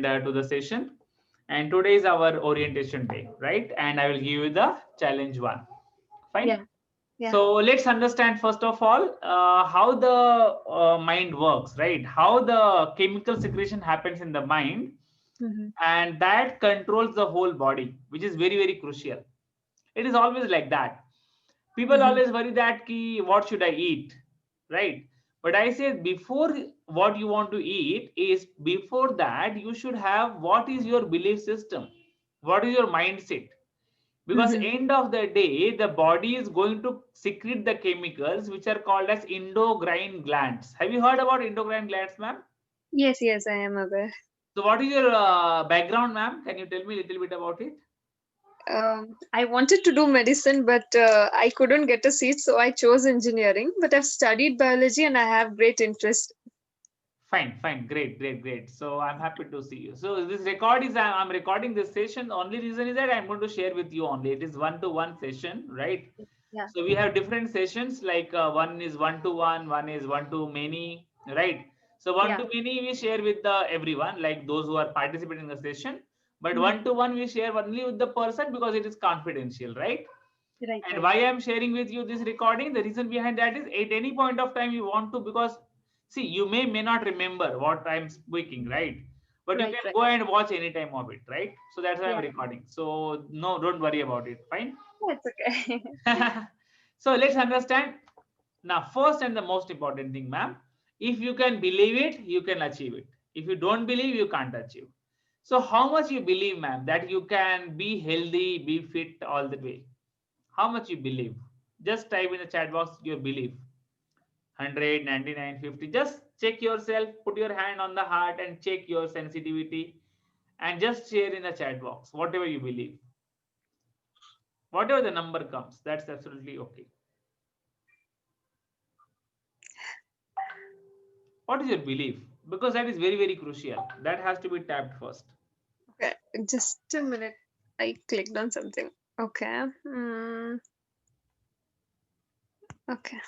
To the session. And today is our orientation day, right? And I will give you the challenge one. Fine. Yeah, yeah. So let's understand first of all how the mind works, right? How the chemical secretion happens in the mind, Mm-hmm. and that controls the whole body, which is very, very crucial. It is always like that. People Mm-hmm. always worry that ki, what should I eat, right? But I say before what you want to eat is before that you should have what is your belief system, what is your mindset, because Mm-hmm. end of the day the body is going to secrete the chemicals which are called as endocrine glands. Have you heard about endocrine glands, ma'am? Yes, yes, I am aware. So what is your background, ma'am? Can you tell me a little bit about it? I wanted to do medicine, but I couldn't get a seat, so I chose engineering. But I've studied biology and I have great interest. Fine, fine, great, great, great. So I'm happy to see you. So this record is I'm recording this session. The only reason is that I'm going to share with you only. It is one-to-one session, right? Yeah, So we have different sessions, like one is one-to-one, one is one-to-many, right? So yeah. one-to-many we share with the everyone, like those who are participating in the session. But Mm-hmm. one-to-one we share only with the person because it is confidential, right? Right, And right. why I'm sharing with you this recording, the reason behind that is at any point of time you want to, because see, you may not remember what I'm speaking, right? But you Right, can right. go and watch any time of it, right? So that's why I'm Yeah, recording. So no, don't worry about it. Fine. that's okay. So let's understand now. First and the most important thing, ma'am, if you can believe it, you can achieve it. If you don't believe, you can't achieve. So how much you believe, ma'am, that you can be healthy, be fit all the way? How much you believe? Just type in the chat box your belief. 100, 99, 50. Just check yourself, put your hand on the heart and check your sensitivity, and just share in the chat box whatever you believe. Whatever the number comes, that's absolutely okay. What is your belief? Because that is very, very crucial. That has to be tapped first. Okay, just a minute. I clicked on something. Okay. Okay.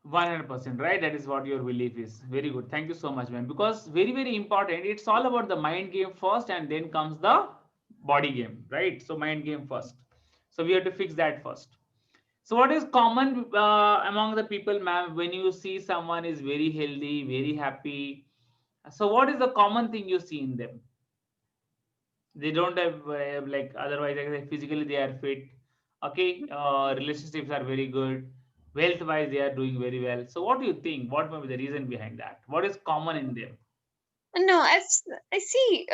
100%, right? That is what your belief is. Very good. Thank you so much, man. Because very, very important. It's all about the mind game first, and then comes the body game, right? So mind game first. So we have to fix that first. So what is common among the people, ma'am, when you see someone is very healthy, very happy? So what is the common thing you see in them? They don't have like, otherwise like, physically they are fit. Okay, relationships are very good. Wealth wise, they are doing very well. So what do you think? What may be the reason behind that? What is common in them? No, I see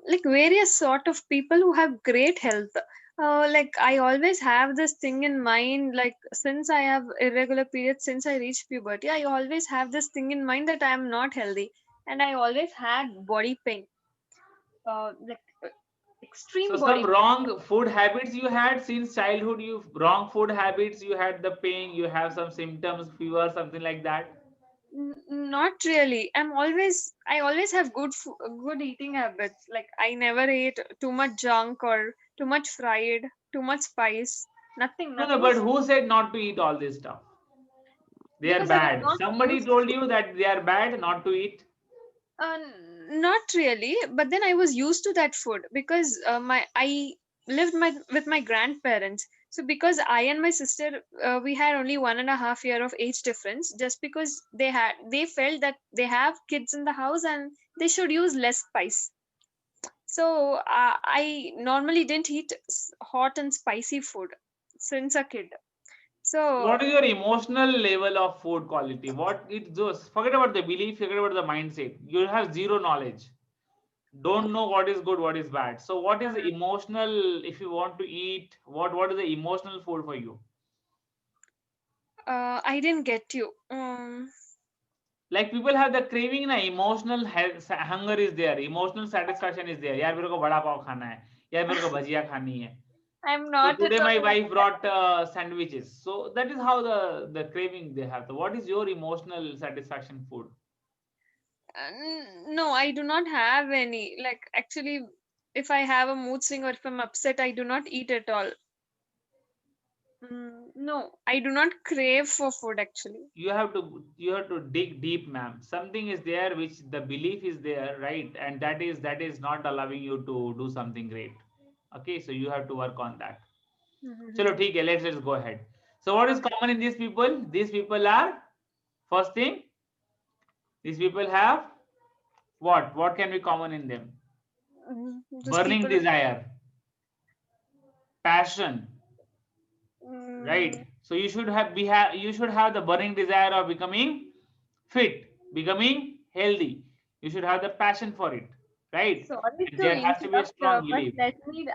like various sort of people who have great health. Like I always have this thing in mind, like since I have irregular periods, since I reached puberty, I always have this thing in mind that I am not healthy, and I always had body pain, like So extreme some body pain. wrong food habits you had since childhood. You wrong food habits. You had the pain. You have some symptoms, fever, something like that. Not really. I always have good eating habits. Like I never ate too much junk or too much fried, too much spice. Nothing, No, no. nothing But is who said not to eat all this stuff? They are because I was bad. not Somebody used told to. you that they are bad, not to eat. Not really, but then I was used to that food because my I lived with my grandparents. So because I and my sister we had only 1.5 year of age difference, just because they felt that they have kids in the house and they should use less spice. So I normally didn't eat hot and spicy food since a kid. So So what is your emotional level of food quality? What it just forget about the belief, forget about the mindset. You have zero knowledge. Don't know what is good, what is bad. So what is the emotional, if you want to eat, what is the emotional food for you? I didn't get you. Like people have the craving, na emotional hunger is there, emotional satisfaction is there. यार मेरे को बड़ा पाव खाना है, यार मेरे को भजिया खानी है. I'm So not today at my all like wife brought sandwiches. So that is how the craving they have. So what is your emotional satisfaction food? No, I do not have any. Like, actually, if I have a mood swing or if I'm upset, I do not eat at all. No, I do not crave for food actually. You have to dig deep, ma'am. Something is there which the belief is there, right? And that is not allowing you to do something great. Okay, so you have to work on that. Chalo, Mhm. theek hai, let's go ahead. So what is Okay. common in these people? These people are, first thing, these people have what can be common in them? Those Burning people. desire, passion, Mm, right? So you should have the burning desire of becoming fit, becoming healthy. You should have the passion for it, right? Sorry And to there has to be a interrupt, strong but belief.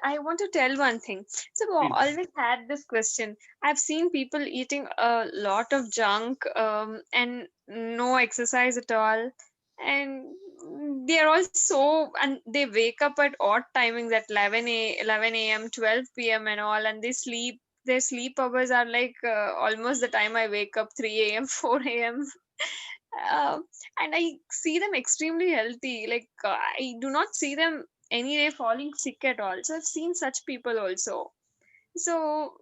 I want to tell one thing. So I Please. always had this question. I've seen people eating a lot of junk and no exercise at all. And they're all so, and they wake up at odd timings at 11 a.m., 12 p.m. and all, and they sleep. Their sleep hours are like almost the time I wake up, 3 a.m., 4 a.m. Um, and I see them extremely healthy. Like I do not see them any day falling sick at all. So I've seen such people also. So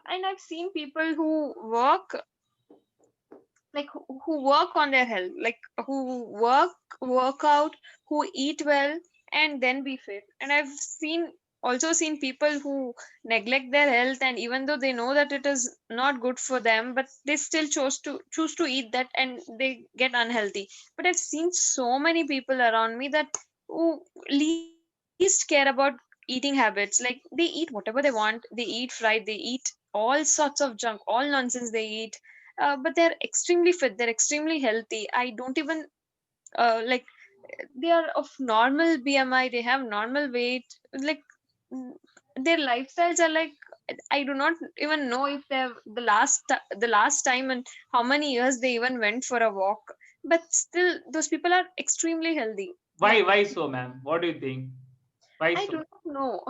and I've seen people who work who work on their health, like who work out, who eat well, and then be fit. And I've seen people who neglect their health, and even though they know that it is not good for them, but they still choose to eat that, and they get unhealthy. But I've seen so many people around me that who least care about eating habits. Like they eat whatever they want, they eat fried, they eat all sorts of junk, all nonsense they eat, but they're extremely fit, they're extremely healthy. I don't even like they are of normal BMI, they have normal weight. Like mm, their lifestyles are like, I do not even know if they're the last time and how many years they even went for a walk, but still those people are extremely healthy. Why Like why so, ma'am? What do you think? Why I so? do not know.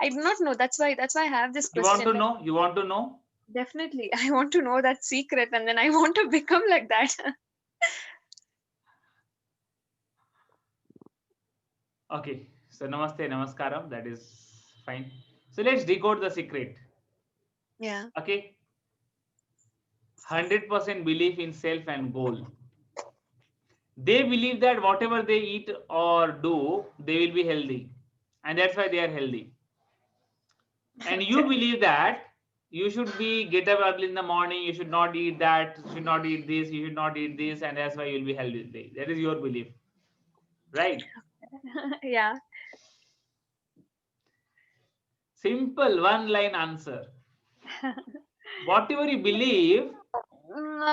I do not know. That's why I have this You want to question. Like know? You want to know? definitely I want to know that secret, and then I want to become like that. Okay. So namaste, namaskaram. That is fine. So let's decode the secret. Yeah. Okay. 100% belief in self and goal. They believe that whatever they eat or do, they will be healthy, and that's why they are healthy. And you Okay. believe that you should be get up early in the morning, you should not eat that, you should not eat this, you should not eat this, and that's why you'll be healthy. That is your belief, right? Yeah. Simple one line answer. Whatever you believe,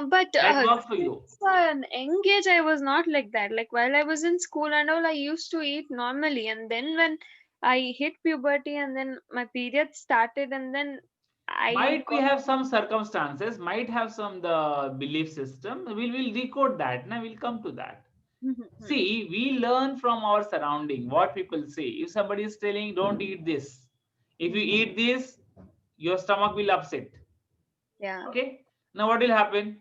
But that works for you. since an young age, I was not like that. Like while I was in school and all, I used to eat normally, and then when I hit puberty, and then my period started, and then I Might we got. have some circumstances, might have some the belief system. We'll decode that. Now we'll come to that. See, we learn from our surrounding, what people say. If somebody is telling, don't eat this, if you eat this, your stomach will upset. Yeah. Okay. Now what will happen?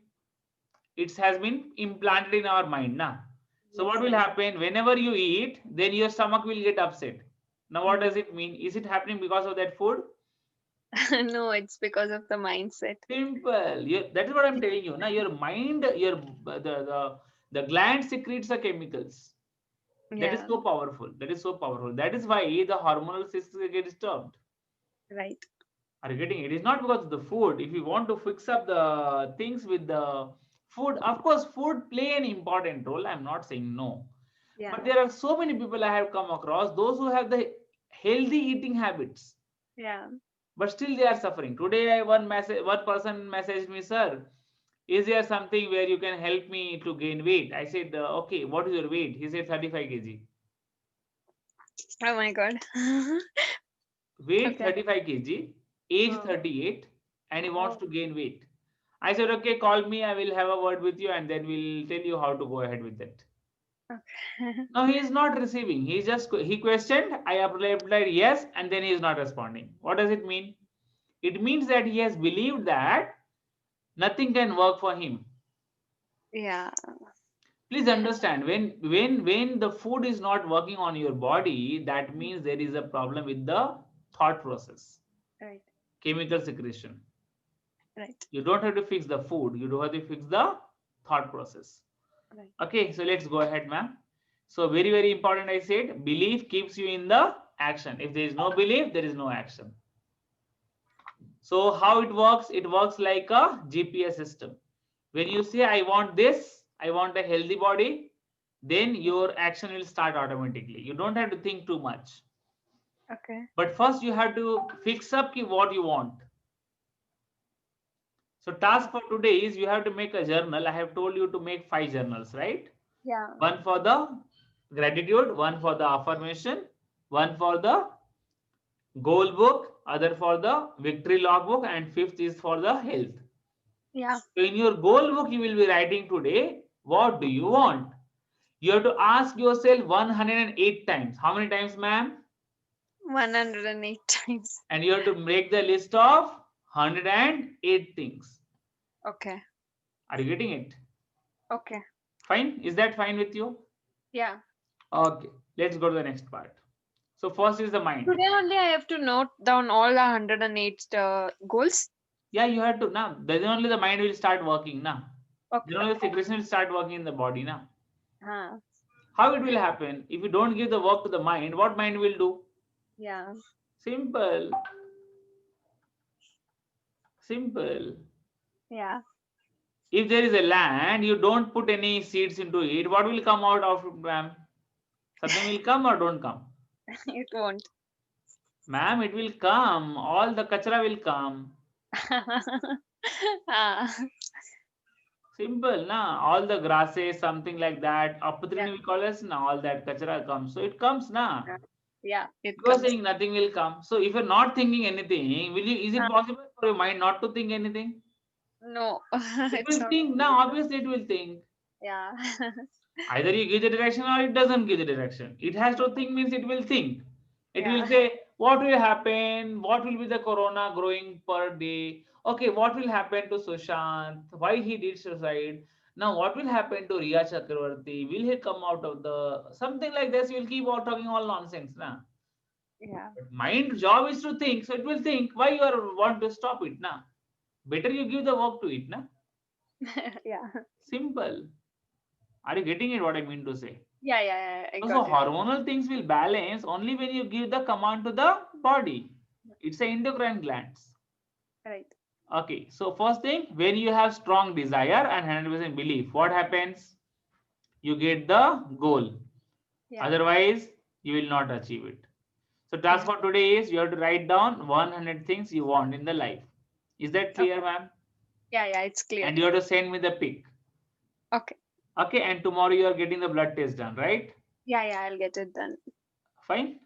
It has been implanted in our mind now. So Yes. what will Yes. happen? Whenever you eat, then your stomach will get upset. Now what does Mm. it mean? Is it happening because of that food? No, it's because of the mindset. Simple. That is what I'm telling you. Now your mind, the gland secretes the chemicals. That is Yeah. so powerful. That is so powerful. That is why the hormonal system get disturbed. Right. Are you getting it? It is not because of the food. If you want to fix up the things with the food, of course, food play an important role. I'm not saying no. But Yeah. there are so many people I have come across, those who have the healthy eating habits, Yeah. but still they are suffering. Today, one person messaged me, sir, is there something where you can help me to gain weight? I said, okay, what is your weight? He said 35 kg. Oh my God. Weight Okay. 35 kg, age Oh. 38, and he wants Oh. to gain weight. I said, okay, call me. I will have a word with you, and then we'll tell you how to go ahead with that. Okay. No, he is not receiving. He questioned. I replied yes, and then he is not responding. What does it mean? It means that he has believed that nothing can work for him. Yeah. Please understand, when the food is not working on your body, that means there is a problem with the thought process, Right. chemical secretion. Right. You don't have to fix the food, you do have to fix the thought process. Right. Okay, so let's go ahead, ma'am. So very, very important, I said belief keeps you in the action. If there is no belief, there is no action. So how it works? It works like a GPS system. When you say I want this, I want a healthy body, then your action will start automatically. You don't have to think too much. Okay. But first you have to fix up what you want. So task for today is you have to make a journal. I have told you to make 5 journals, right? Yeah. One for the gratitude, one for the affirmation, one for the goal book, other for the victory log book, and fifth is for the health. Yeah. So in your goal book, you will be writing today, what do you want? You have to ask yourself 108 times. How many times, ma'am? 108 times. And you have to make the list of 108 things. Okay. Are you getting it? Okay. Fine? Is that fine with you? Yeah. Okay. Let's go to the next part. So first is the mind. Today only I have to note down all the 108 goals. Yeah, you have to now. Then only the mind will start working now. Okay. Then only the secretion will start working in the body now. Huh. How it will happen? If you don't give the work to the mind, what mind will do? Yeah. Simple. Simple. Yeah. If there is a land, you don't put any seeds into it, what will come out of it, ma'am? Something will come or don't come? It won't. Ma'am, it will come. All the kachra will come. Ah. Simple, na? All the grasses, something like that. Yeah. Apatrini we call us, na? All that kachra comes. So it comes, na? Yeah. It You are comes. saying nothing will come. So if you're not thinking anything, is it Ah, possible for your mind not to think anything? no. It It's will not. think, now obviously it will think. Yeah. Either you give the direction or it doesn't give the direction. It has to think means it will think. It will Yeah. say, what will happen? What will be the corona growing per day? Okay, what will happen to Sushant? Why he did suicide? Now, what will happen to Riya Chakravarti? Will he come out of the something like this? You will keep on talking all nonsense, na? Yeah. But mind job is to think, so it will think. Why you are want to stop it, na? Better you give the work to it, na? Yeah. Simple. Are you getting it? What I mean to say? Yeah. Yeah. Yeah. I So got it. hormonal things will balance only when you give the command to the body. It's a endocrine glands. Right. Okay, so first thing, when you have strong desire and 100% belief, what happens? You get the goal. Yeah. Otherwise, you will not achieve it. So task Yeah. for today is you have to write down 100 things you want in the life. Is that clear, Okay. ma'am? Yeah. Yeah. It's clear. And you have to send me the pic. Okay. Okay, and tomorrow you are getting the blood test done, right? Yeah. Yeah. I'll get it done. Fine.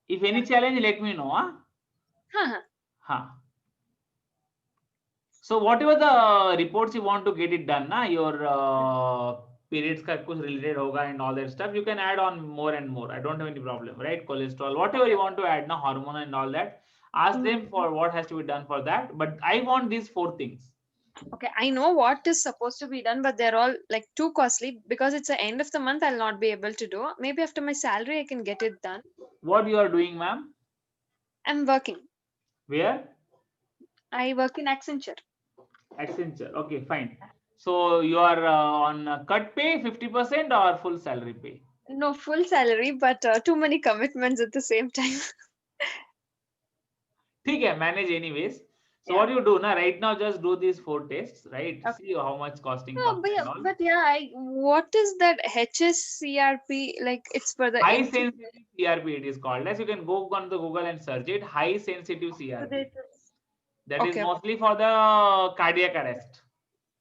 If Yeah. any challenge, let me know. Huh. Huh? So whatever the reports you want to get it done, na your periods ka kuch related hoga and all that stuff, you can add on more and more. I don't have any problem, right? Cholesterol, whatever you want to add, na hormone and all that. Ask them Mhm. for what has to be done for that. But I want these 4 things. Okay, I know what is supposed to be done, but they're all like too costly because it's the end of the month. I'll not be able to do. Maybe after my salary, I can get it done. What you are doing, ma'am? I'm working. Where? I work in Accenture. Accenture. Okay, fine. So you are on cut pay 50% or full salary pay? No full salary, but too many commitments at the same time. ठीक है, manage anyways. So Yeah. what you do now? Right now, just do these 4 tests, right? Okay. See how much costing No, comes but and yeah, all. but yeah, what is that HSCRP? Like it's for the High entry sensitive CRP it is called as. You can go on the Google and search it. High sensitive CRP. That is Okay, mostly for the cardiac arrest.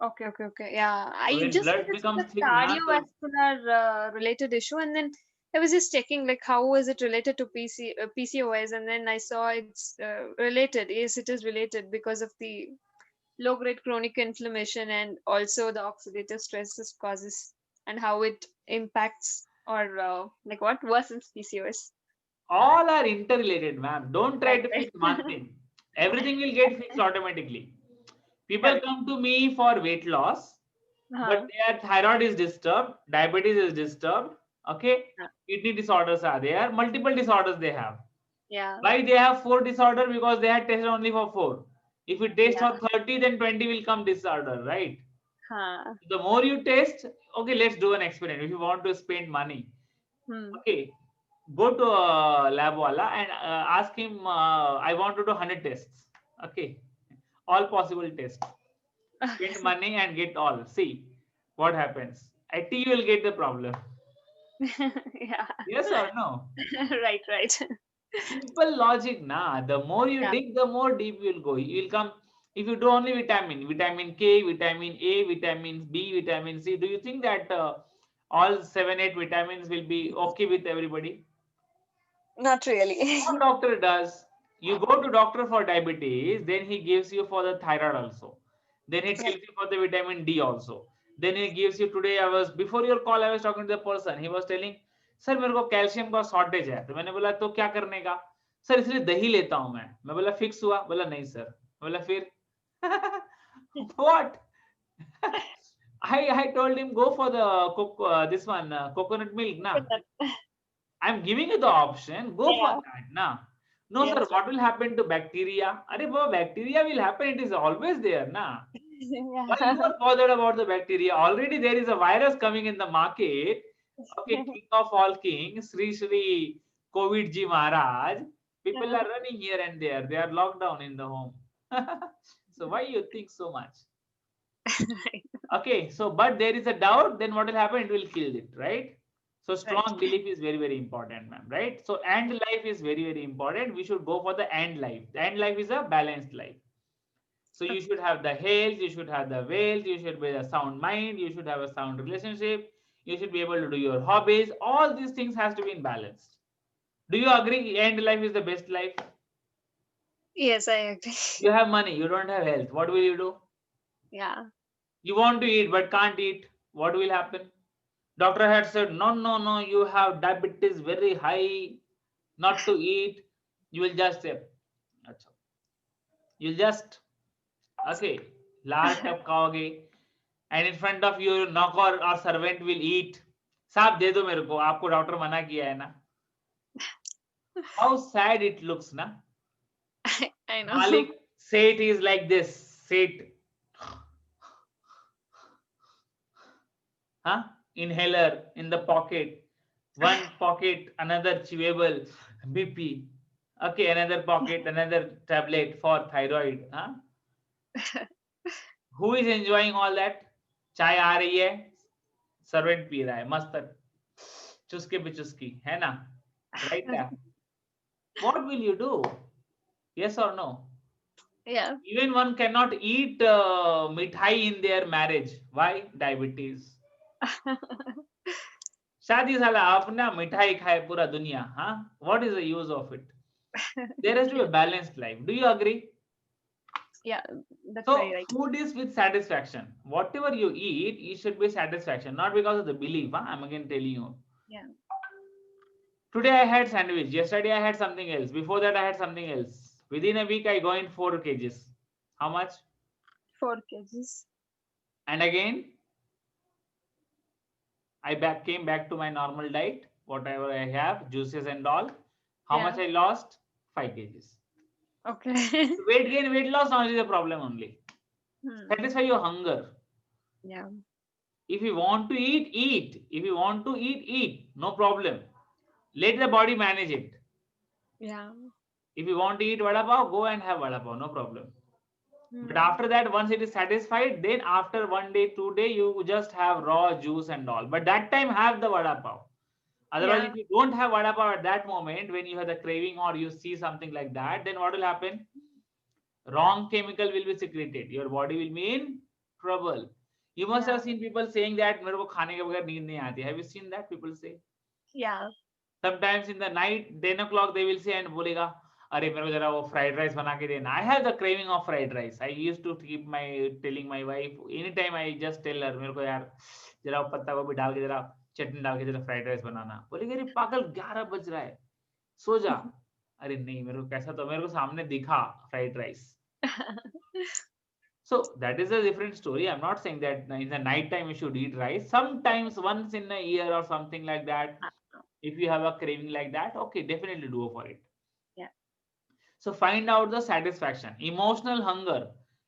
okay. Yeah, So I when just blood thought it's becomes the thick, na, so cardiovascular related issue, and then I was just checking like how is it related to PCOS, and then I saw it's related. Yes, it is related because of the low grade chronic inflammation and also the oxidative stress it causes and how it impacts. or like what worsens PCOS? All are interrelated, ma'am. Don't try Right, to right. fix one thing. Everything will get fixed automatically. People Correct. come to me for weight loss, but Uh-huh. their thyroid is disturbed, diabetes is disturbed, okay, Yeah. kidney disorders are there, multiple disorders they have. Yeah. Why they have 4 disorder? Because they had tested only for 4. If you test Yeah. for 30, then 20 will come disorder, right? Huh. The more you test, okay, let's do an experiment. If you want to spend money, Hmm. okay, go to a lab wala and ask him, I want to do 100 tests, okay, all possible tests. Spend money and get all. See what happens. At you will get the problem. Yeah. Yes or no? Right, right. Simple logic, nah. The more you Yeah. dig, the more deep you will go. You will come. If you do only vitamin K, vitamin A, vitamin B, vitamin C, do you think that all 7, 8 vitamins will be okay with everybody? Not really. What doctor does? You go to doctor for diabetes, then he gives you for the thyroid also. Then he Yeah. tells you for the vitamin D also. Then he gives you today. I was before your call. I was talking to the person. He was telling, sir मेरे को calcium का shortage है. तो मैंने बोला तो क्या करने का? सर इसलिए दही लेता हूं मैं बोला फिक्स हुआ. बोला नहीं सर. बोला फिर what? I told him go for the this one coconut milk na. I'm giving you the option. Go for Yeah. that. Nah. No, sir. Yes. What will happen to bacteria? Arey, bro, bacteria will happen. It is always there. Nah. Why you Yeah. are bothered about the bacteria? Already there is a virus coming in the market. Okay, king of all kings, Sri Sri COVID Ji Maharaj. People are running here and there. They are locked down in the home. So why you think so much? Okay, so but there is a doubt, then what will happen? It will kill it, right? So Right. strong belief is very, very important, ma'am, right? So and life is very, very important. We should go for the and life. The and life is a balanced life. So you should have the health, you should have the wealth, you should be a sound mind, you should have a sound relationship, you should be able to do your hobbies. All these things has to be in balance. Do you agree? End life is the best life. Yes, I agree. You have money, you don't have health. What will you do? Yeah. You want to eat but can't eat. What will happen? Doctor had said, no, no, no, you have diabetes very high, not to eat. You will just say, "Acha." You'll just, okay, लार टपकाओगे and in front of you, नौकर or servant will eat. साहब दे दो मेरे को, आपको doctor मना किया है ना. How sad it looks, na? I know. Malik, say it is like this. Say it. Huh? Inhaler in the pocket. One pocket, another chewable, BP. Okay, another pocket, another tablet for thyroid. Huh? Who is enjoying all that? चाय आ रही है, servant P रहा है, मस्त चुस्के पे चुस्की है ना, right there. What will you do? Yes or no? Yeah. Even one cannot eat mithai in their marriage. Why? Diabetes. शादी साला अपना मिठाई खाए पूरा दुनिया. Huh? What is the use of it? There has to be a balanced life. Do you agree? Yeah, that's So very right. food is with satisfaction. Whatever you eat, it should be satisfaction, not because of the belief. Huh? I'm again telling you. Yeah. Today I had sandwich. Yesterday I had something else. Before that I had something else. Within a week I gained 4 kgs. How much? 4 kgs. And again I came back to my normal diet. Whatever I have, juices and all. How Yeah. much I lost? 5 kgs. Okay. Weight gain, weight loss now is the problem only. Satisfy your hunger. Yeah. If you want to eat, eat. If you want to eat, eat. No problem. Let the body manage it. Yeah. If you want to eat vada pav, go and have vada pav. No problem. But after that, once it is satisfied, then after 1 day, 2 day, you just have raw juice and all. But that time, have the vada pav. Otherwise, Yeah. if you don't have vada pav at that moment, when you have the craving or you see something like that, then what will happen? Wrong chemical will be secreted. Your body will be in trouble. You must have seen people saying that मेरे को खाने के बगैर नींद नहीं आती. Have you seen that people say? Yeah. Sometimes in the night 10 o'clock they will say and बोलेगा अरे मेरे को जरा वो fried rice बना के देना. I have the craving of fried rice. I used to keep my telling my wife anytime I just tell her मेरे को यार जरा वो पत्ता गोभी डाल के जरा चटनी डाल के जरा फ्राइड राइस बनाना। बोलेगी अरे पागल 11 बज रहा है, सो जा। अरे नहीं, मेरे को कैसा, तो मेरे को सामने दिखा fried rice. So that is a different story. I'm not saying that in the night time you should eat rice. Sometimes once in a year or something like that, if you have a craving like that, okay, definitely do for it. Yeah. So find out the satisfaction. Emotional hunger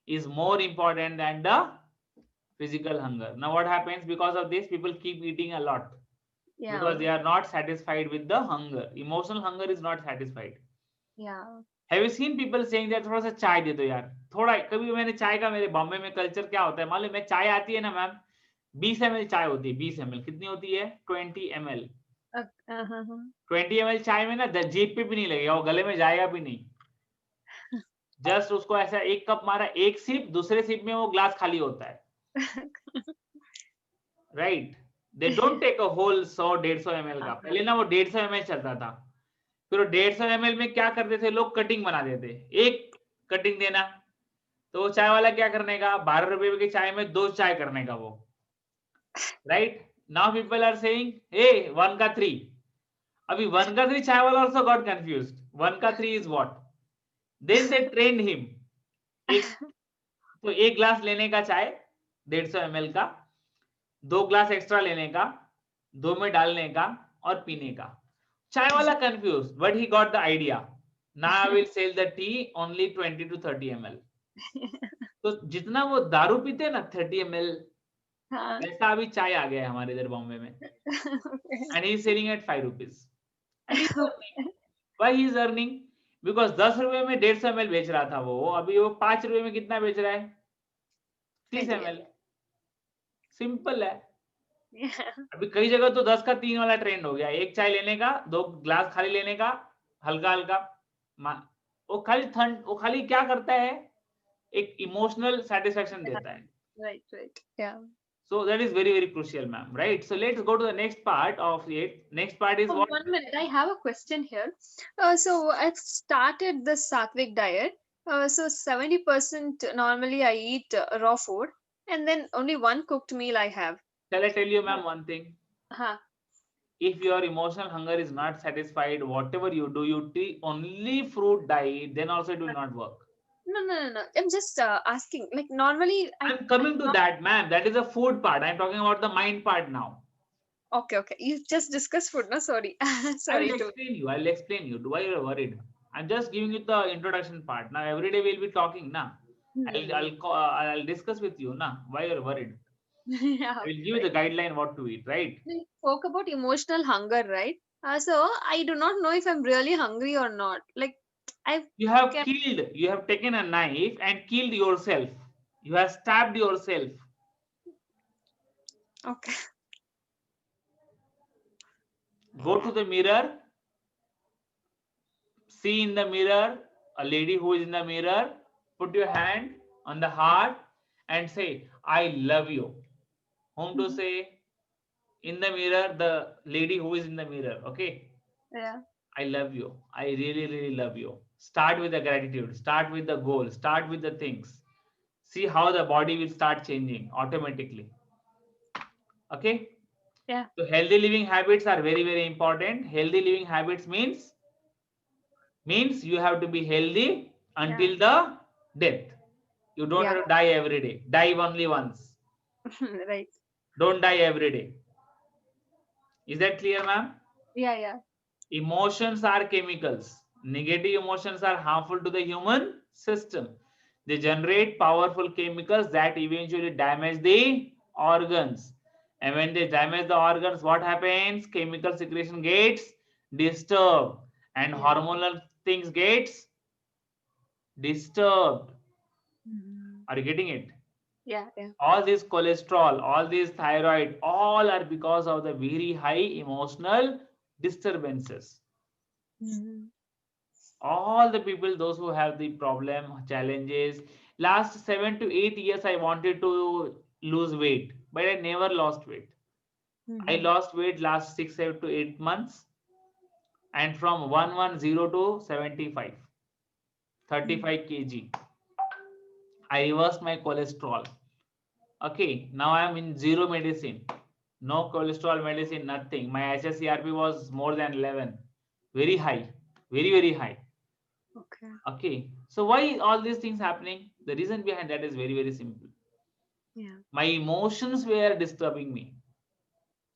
is more important than the physical hunger. Now what happens because of this? People keep eating a lot because they Yeah. are not satisfied with the hunger. Emotional hunger is not satisfied. Yeah. Have you seen people saying that थोड़ा सा चाय दे दो यार, थोड़ा। कभी मैंने चाय का, मेरे बॉम्बे में कल्चर क्या होता है मालूम है? चाय आती है ना मैम, 20 ml चाय होती है। 20 ml कितनी होती है? 20 ml। Uh-huh. 20 ml चाय में ना जीभ पे भी नहीं लगेगा, वो गले में जाएगा भी नहीं। जस्ट उसको ऐसा एक कप मारा, एक सिप, दूसरे सिप में वो ग्लास खाली होता है। Right, they don't take a whole 100-150 ml का। पहले ना वो 150 ml चलता था, फिर वो 150 ml में क्या करते थे लोग? कटिंग बना देते, एक कटिंग देना। तो वो चाय वाला क्या करने का? 12 रुपए की चाय में 2 चाय करने का वो। Right, now people are saying hey 1 का 3। अभी 1 का 3 चाय वाला आल्सो गॉट कंफ्यूज्ड, 1 का 3 is what? Then they trained him. एक तो एक ग्लास लेने का चाय 150 ml का, 2 ग्लास एक्स्ट्रा लेने का, 2 में डालने का और पीने का। चाय वाला confuse, but he got the idea. Now I will sell the tea only 20 to 30 ml। तो जितना वो दारू पीते हैं ना 30 ml, वैसा अभी चाय आ गया है हमारे इधर बॉम्बे में। And he is selling at 5 rupees। And he is earning. Why he is earning? Because 10 रुपए में 150 ml बेच रहा था वो, अभी वो 5 रुपए में कितना बेच रहा है? 30 ml। सिंपल है। अभी कई जगह तो 10 का 3 वाला ट्रेंड हो गया, एक चाय लेने का, 2 ग्लास खाली लेने का, हल्का हल्का। वो खाली क्या करता है? एक इमोशनल सेटिस्फेक्शन देता है। Right. Yeah. So that is very very crucial, ma'am. Right. So let's go to the next part of it. Next part is what? 1 minute. I have a question here. So I've started the Sattvic diet. So 70% normally I eat raw food, and then only one cooked meal I have. Shall I tell you, ma'am, one thing? Huh. If your emotional hunger is not satisfied, whatever you do, you take only fruit diet, then also it will not work. No. I'm just asking. Like normally, I'm coming to that, ma'am. That is the food part. I'm talking about the mind part now. Okay. You just discuss food, no? Sorry. Sorry. I'll explain you. Why you're worried? I'm just giving you the introduction part. Now every day we'll be talking, na. I'll discuss with you, na. Why you're worried? Yeah. I will give you the guideline what to eat, right? We spoke about emotional hunger, right? So I do not know if I'm really hungry or not. Like you have taken a knife and killed yourself. You have stabbed yourself. Okay. Go to the mirror. See in the mirror a lady who is in the mirror. Put your hand on the heart and say, I love you. Whom to say? In the mirror, the lady who is in the mirror. Okay. Yeah. I love you. I really, really love you. Start with the gratitude. Start with the goal. Start with the things. See how the body will start changing automatically. Okay. Yeah. So healthy living habits are very, very important. Healthy living habits means you have to be healthy until the death. You don't have to die every day. Die only once. Right. Don't die every day. Is that clear, ma'am? Yeah. Emotions are chemicals. Negative emotions are harmful to the human system. They generate powerful chemicals that eventually damage the organs. And when they damage the organs, what happens? Chemical secretion gets disturbed and hormonal things gets disturbed. Are you getting it? Yeah. All this cholesterol, all this thyroid, all are because of the very high emotional disturbances. All the people, those who have the problem, challenges, last 7 to 8 years I wanted to lose weight, but I never lost weight. I lost weight last 6 7 to 8 months, and from 110 to 75, 35 kg. I reversed my cholesterol. Okay, now I am in zero medicine. No cholesterol medicine, nothing. My HSCRP was more than 11. Very high. Very, very high. Okay. Okay. So why all these things happening? The reason behind that is very, very simple. Yeah. My emotions were disturbing me.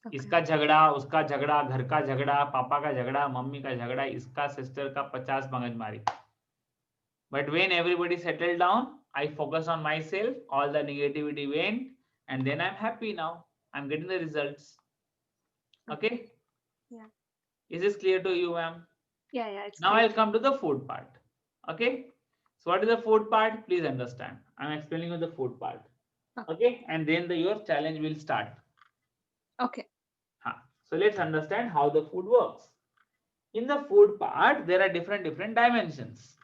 Okay. इसका झगड़ा, उसका झगड़ा, घर का झगड़ा, पापा का झगड़ा, मम्मी का झगड़ा, इसका सिस्टर का 50 मगजमारी. But when everybody settled down, I focused on myself, all the negativity went, and then I'm happy now. I'm getting the results. Okay? Yeah. Is this clear to you, ma'am? Yeah, yeah. It's Now clear. I'll come to the food part. Okay? So what is the food part? Please understand. I'm explaining you the food part. Okay? And then your challenge will start. Okay. So let's understand how the food works. In the food part, there are different dimensions,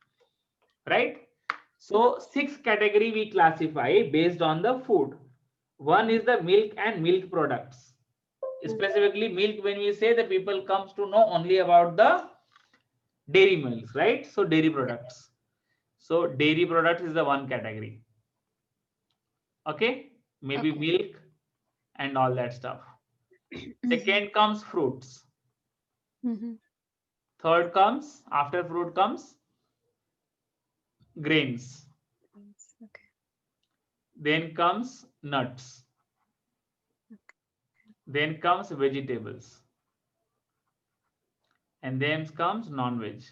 right? So 6 category we classify based on the food. One is the milk and milk products. Specifically milk, when we say, the people comes to know only about the dairy milks, right? So dairy products. So dairy products is the one category. Okay, maybe Okay. milk and all that stuff. Second comes fruits. Mhm. Third comes, after fruit comes grains. Okay. Then comes nuts. Then comes vegetables. And then comes non-veg.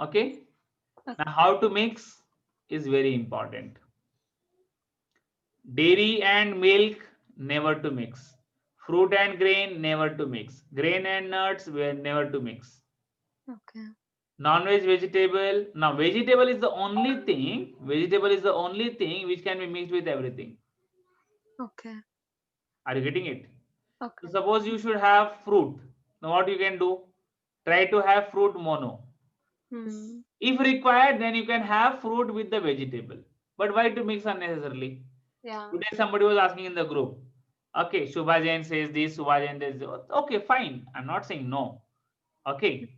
Okay. Now how to mix is very important. Dairy and milk, never to mix. Fruit and grain, never to mix. Grain and nuts, were never to mix. Okay. Non-veg vegetable. Now vegetable is the only thing. Vegetable is the only thing which can be mixed with everything. Okay. Are you getting it? Okay. So suppose you should have fruit. Now what you can do? Try to have fruit mono. Hmm. If required, then you can have fruit with the vegetable. But why to mix unnecessarily? Yeah. Today somebody was asking in the group. Okay, Shubha Jain says this, Shubha Jain says this. Okay, fine. I'm not saying no. Okay.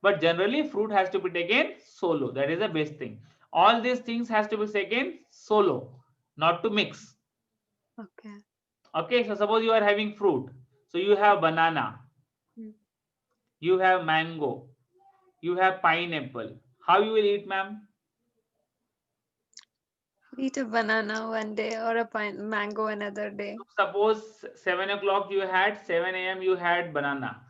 But generally fruit has to be taken solo. That is the best thing. All these things has to be taken solo, not to mix. Okay. Okay, so suppose you are having fruit. So you have banana, you have mango, you have pineapple. How you will eat, ma'am? Eat a banana one day or a mango another day. Suppose 7 o'clock you had, 7 a.m. you had banana.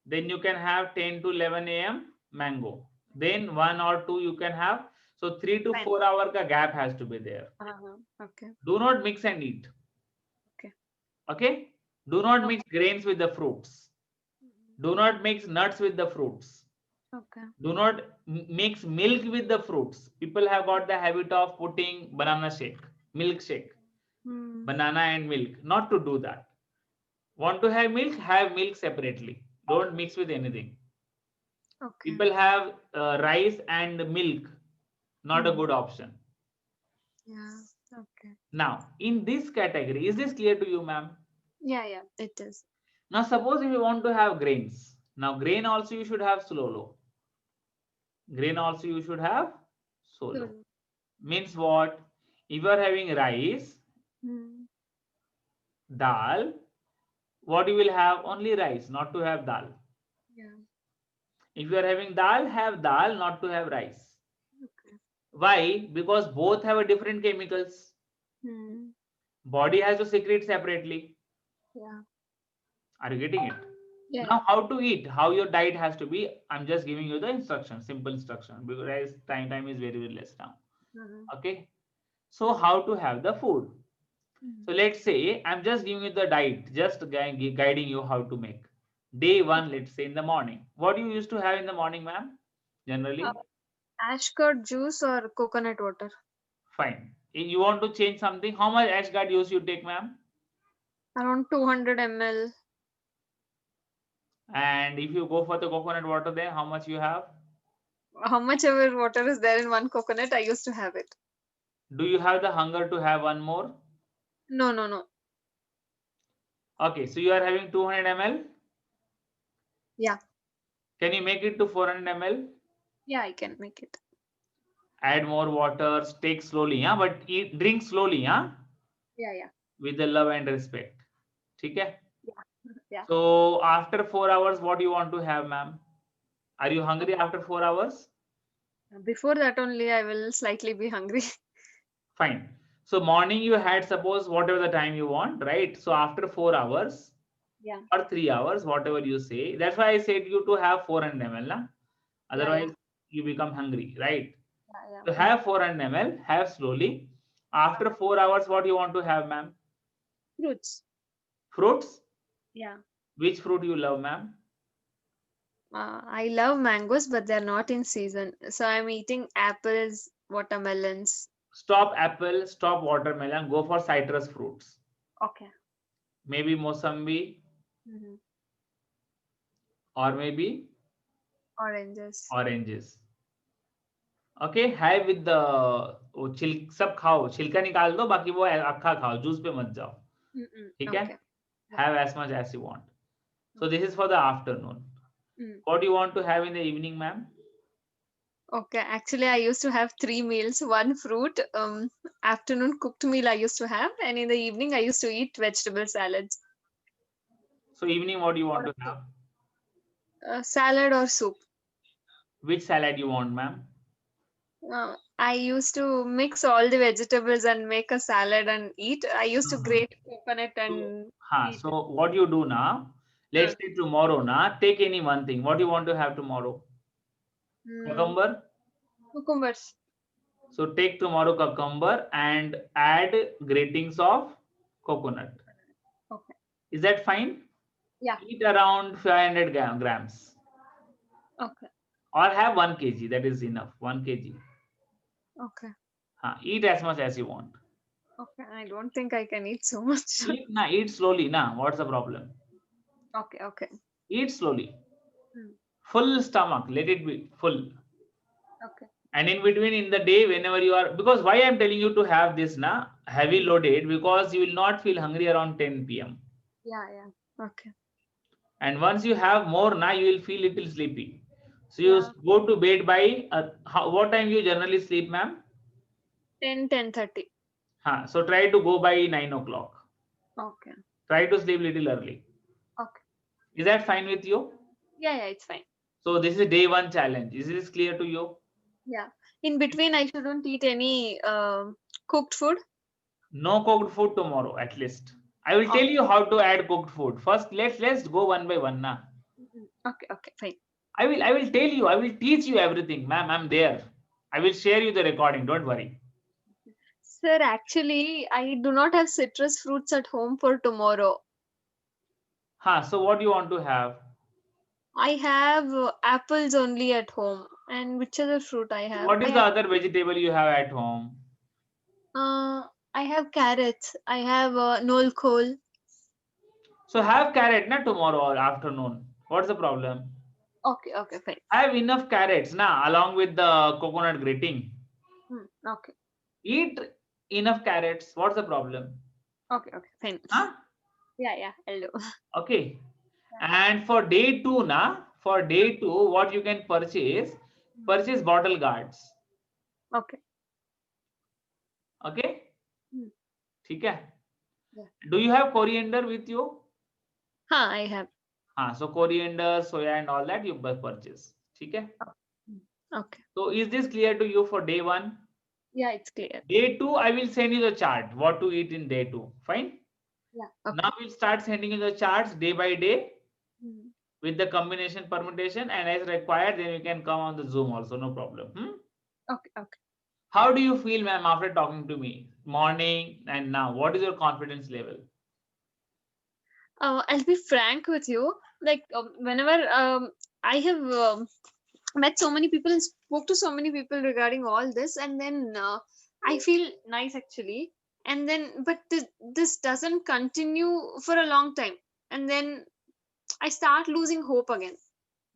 Then you can have 10 to 11 a.m. mango. Then 1 or 2 you can have. So 3 to 4 hour ka gap has to be there. Okay. Do not mix and eat. Okay. Okay. Do not mix grains with the fruits. Do not mix nuts with the fruits. Okay. Do not mix milk with the fruits. People have got the habit of putting banana shake, milk shake, banana and milk. Not to do that. Want to have milk separately. Don't mix with anything. Okay. People have rice and milk. Not a good option. Yeah. Okay. Now, in this category, is this clear to you, ma'am? Yeah, yeah, it is. Now, suppose if you want to have grains. Now, grain also you should have solo. Grain also you should have solo. Means what? If you are having rice, dal, what you will have? Only rice, not to have dal. Yeah. If you are having dal, have dal, not to have rice. Okay. Why? Because both have a different chemicals. Body has to secrete separately. Yeah. Are you getting it? Yeah. Now, how to eat? How your diet has to be? I'm just giving you the instruction, simple instruction, because time is very, very less now. Okay. So how to have the food? So let's say I'm just giving you the diet, just guiding you how to make. Day 1, let's say in the morning. What do you used to have in the morning, ma'am? Generally? Ash curd juice or coconut water? Fine. If you want to change something, how much ash curd juice you take, ma'am? Around 200 ml. And if you go for the coconut water, then how much you have? How much ever water is there in one coconut, I used to have it. Do you have the hunger to have one more? No, no, no. Okay, so you are having 200 ml? Yeah. Can you make it to 400 ml? Yeah, I can make it. Add more water, take slowly, but drink slowly. Yeah, yeah. with the love and respect. Okay. Yeah. So after 4 hours, what do you want to have, ma'am? Are you hungry after 4 hours? Before that only I will slightly be hungry. Fine. So morning you had, suppose, whatever the time you want, right? So after 4 hours Yeah. or 3 hours, whatever you say. That's why I said you to have 400 ml. Na? Otherwise, you become hungry, right? Yeah. So have 400 ml, have slowly. After 4 hours, what you want to have, ma'am? Fruits. Fruits? Yeah. Which fruit you love, ma'am? I love mangoes, but they're not in season. So I'm eating apples, watermelons. Stop apple, stop watermelon, go for citrus fruits. Okay. Maybe Mosambi Mhm. or maybe Oranges. oranges. Okay, have with the वो सब खाओ, छिलका निकाल दो, बाकी वो अक्खा खाओ, juice पे मत जाओ. ठीक है? Okay. Yeah. Have as much as you want. So this is for the afternoon. What do you want to have in the evening, ma'am? Okay. Actually, I used to have 3 meals, one fruit, afternoon cooked meal I used to have, and in the evening I used to eat vegetable salads. So evening, what do you want to have? Salad or soup. Which salad you want, ma'am? I used to mix all the vegetables and make a salad and eat. I used to grate coconut and eat. So what you do now? Let's say tomorrow, na, take any one thing. What do you want to have tomorrow? Cucumber. Cucumbers. So take tomorrow cucumber and add gratings of coconut. Okay. Is that fine? Yeah. Eat around 500 grams. Okay. Or have 1 kg. That is enough. 1 kg. Okay. Eat as much as you want. Okay. I don't think I can eat so much. Eat slowly. What's the problem? Okay. Okay. Eat slowly. Full stomach. Let it be full. Okay. And in between, in the day, whenever you are, because why I'm telling you to have this heavy loaded, because you will not feel hungry around 10 p.m. Yeah. Okay. And once you have more, you will feel little sleepy. So you go to bed by what time you generally sleep, ma'am? 10:30. So try to go by 9 o'clock. Okay. Try to sleep little early. Okay. Is that fine with you? Yeah, it's fine. So this is day 1 challenge. Is this clear to you? Yeah. In between, I shouldn't eat any cooked food. No cooked food tomorrow, at least. I will tell you how to add cooked food. First, let's go one by one now. Okay, fine. I will tell you. I will teach you everything, ma'am. I'm there. I will share you the recording. Don't worry. Sir, actually, I do not have citrus fruits at home for tomorrow. So what do you want to have? I have apples only at home. And which other fruit I have? What is the other vegetable you have at home? I have carrots. I have nol khol. So have carrot tomorrow afternoon. What's the problem? Okay, fine. Have enough carrots along with the coconut grating. Okay. Eat enough carrots. What's the problem? Okay, fine. Yeah, I'll do. Okay. And for day 2, what you can purchase bottle guards. Okay. Okay. Okay. Yeah. Do you have coriander with you? I have. So coriander, soya, and all that you purchase. Okay. Okay. So is this clear to you for day 1? Yeah, it's clear. Day 2, I will send you the chart. What to eat in day 2. Fine. Yeah. Okay. Now we'll start sending you the charts day by day with the combination permutation, and as required, then you can come on the Zoom also. No problem. Okay. How do you feel, ma'am, after talking to me? Morning and now, what is your confidence level? I'll be frank with you. Like whenever I have met so many people and spoke to so many people regarding all this, and then I feel nice actually. And then, but this doesn't continue for a long time, and then I start losing hope again.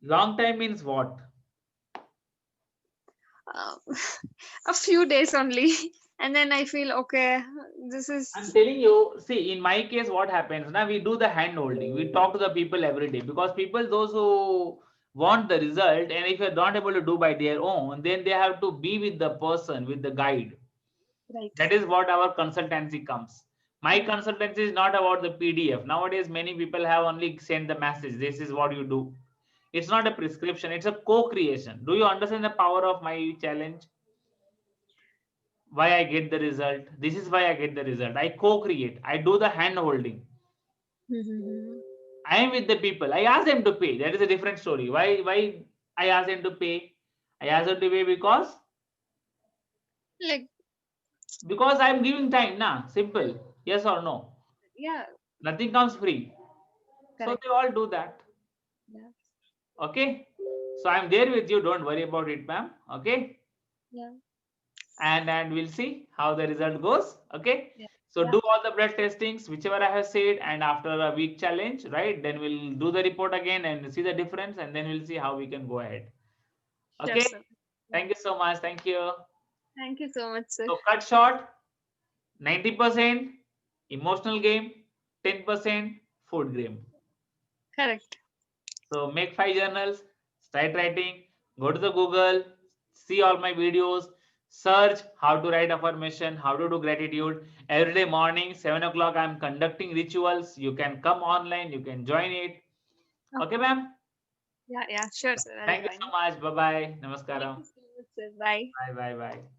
Long time means what? A few days only. And then I feel, okay, this is... I'm telling you, see, in my case, what happens now, we do the hand holding. We talk to the people every day, because people, those who want the result, and if you're not able to do by their own, then they have to be with the person, with the guide. Right. That is what our consultancy comes. My consultancy is not about the PDF. Nowadays, many people have only sent the message. This is what you do. It's not a prescription. It's a co-creation. Do you understand the power of my challenge? Why I get the result? This is why I get the result. I co-create. I do the hand holding. I am with the people. I ask them to pay. That is a different story. Why I ask them to pay? I ask them to pay Like, because I am giving time. Nah, simple. Yes or no? yeah, Nothing comes free. So correct. they all do that. Yeah. Okay. So I'm there with you. Don't worry about it, ma'am. Okay. Yeah. And we'll see how the result goes. Okay. Yeah. So Yeah. do all the blood testings, whichever I have said, and after a week challenge, right? Then we'll do the report again and see the difference, and then we'll see how we can go ahead. Sure, Okay. sir. Thank you so much. Thank you. Thank you so much, sir. So cut short, 90% emotional game, 10% food game. Correct. So make 5 journals, start writing, go to the Google, see all my videos, search how to write affirmation, how to do gratitude. Every day morning, 7 o'clock, I'm conducting rituals. You can come online, you can join it. Okay, ma'am? Yeah, yeah, sure, sir. I'll Thank you join. so much. Bye-bye. Thank Namaskaram. you so much, sir. Bye. Bye, bye, bye.